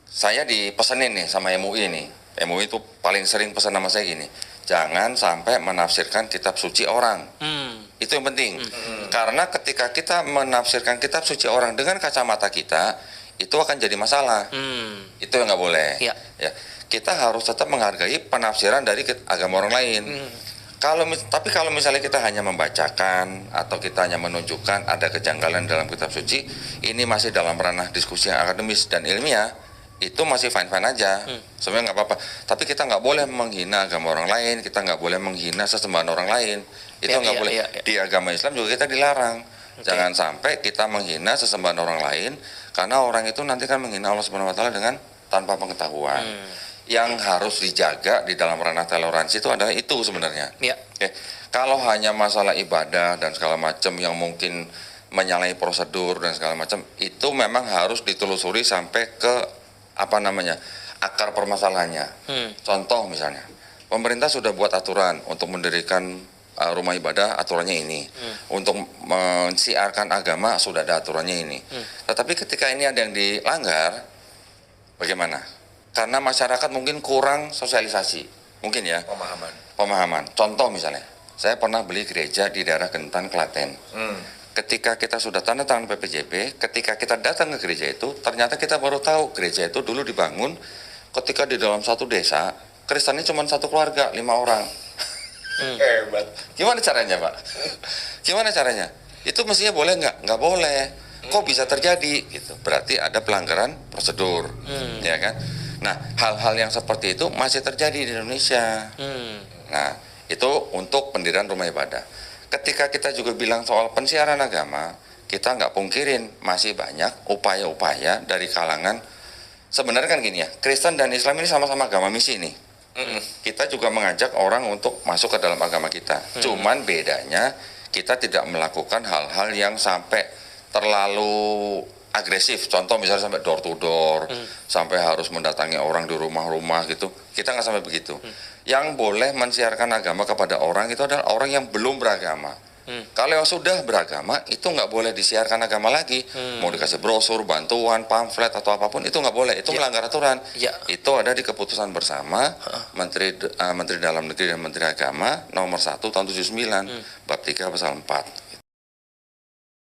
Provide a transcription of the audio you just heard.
saya dipesenin nih sama MUI nih. MUI itu paling sering pesan sama saya gini, jangan sampai menafsirkan kitab suci orang. Itu yang penting. Karena ketika kita menafsirkan kitab suci orang dengan kacamata kita, itu akan jadi masalah. Itu yang nggak boleh. Ya. Ya. Kita harus tetap menghargai penafsiran dari agama orang lain. Tapi kalau misalnya kita hanya membacakan atau kita hanya menunjukkan ada kejanggalan dalam kitab suci, ini masih dalam ranah diskusi yang akademis dan ilmiah, itu masih fine-fine aja, sebenarnya nggak apa-apa. Tapi kita nggak boleh menghina agama orang lain, kita nggak boleh menghina sesembahan orang lain, itu nggak boleh. Di agama Islam juga kita dilarang, jangan sampai kita menghina sesembahan orang lain, karena orang itu nanti kan menghina Allah Subhanahu Wa Taala dengan tanpa pengetahuan. Yang harus dijaga di dalam ranah toleransi itu adalah itu sebenarnya. Oke. Kalau hanya masalah ibadah dan segala macam yang mungkin menyalahi prosedur dan segala macam, itu memang harus ditelusuri sampai ke akar permasalahannya. Contoh misalnya, pemerintah sudah buat aturan untuk mendirikan rumah ibadah, aturannya ini. Untuk mensiarkan agama sudah ada aturannya ini. Tetapi ketika ini ada yang dilanggar, bagaimana? Karena masyarakat mungkin kurang sosialisasi, mungkin ya. Pemahaman. Contoh misalnya, saya pernah beli gereja di daerah Gentan, Klaten. Ketika kita sudah tanda tangan PPJP, ketika kita datang ke gereja itu, ternyata kita baru tahu gereja itu dulu dibangun ketika di dalam satu desa, Kristennya cuma satu keluarga, 5 orang. Hebat. Gimana caranya, Pak? Gimana caranya? Itu mestinya boleh nggak? Nggak boleh. Kok bisa terjadi? Gitu. Berarti ada pelanggaran prosedur, ya kan? Nah, hal-hal yang seperti itu masih terjadi di Indonesia. Nah, itu untuk pendirian rumah ibadah. Ketika kita juga bilang soal pensiaran agama, kita nggak pungkirin masih banyak upaya-upaya dari kalangan. Sebenarnya kan gini ya, Kristen dan Islam ini sama-sama agama misi nih. Kita juga mengajak orang untuk masuk ke dalam agama kita. Cuman bedanya kita tidak melakukan hal-hal yang sampai terlalu agresif. Contoh misalnya sampai door to door, sampai harus mendatangi orang di rumah-rumah gitu. Kita nggak sampai begitu. Yang boleh mensiarkan agama kepada orang itu adalah orang yang belum beragama. Kalau yang sudah beragama itu nggak boleh disiarkan agama lagi. Mau dikasih brosur, bantuan, pamflet atau apapun itu nggak boleh. Itu melanggar aturan. Itu ada di keputusan bersama Menteri Dalam Negeri dan Menteri Agama nomor 1 tahun 79 bab 3 pasal 4.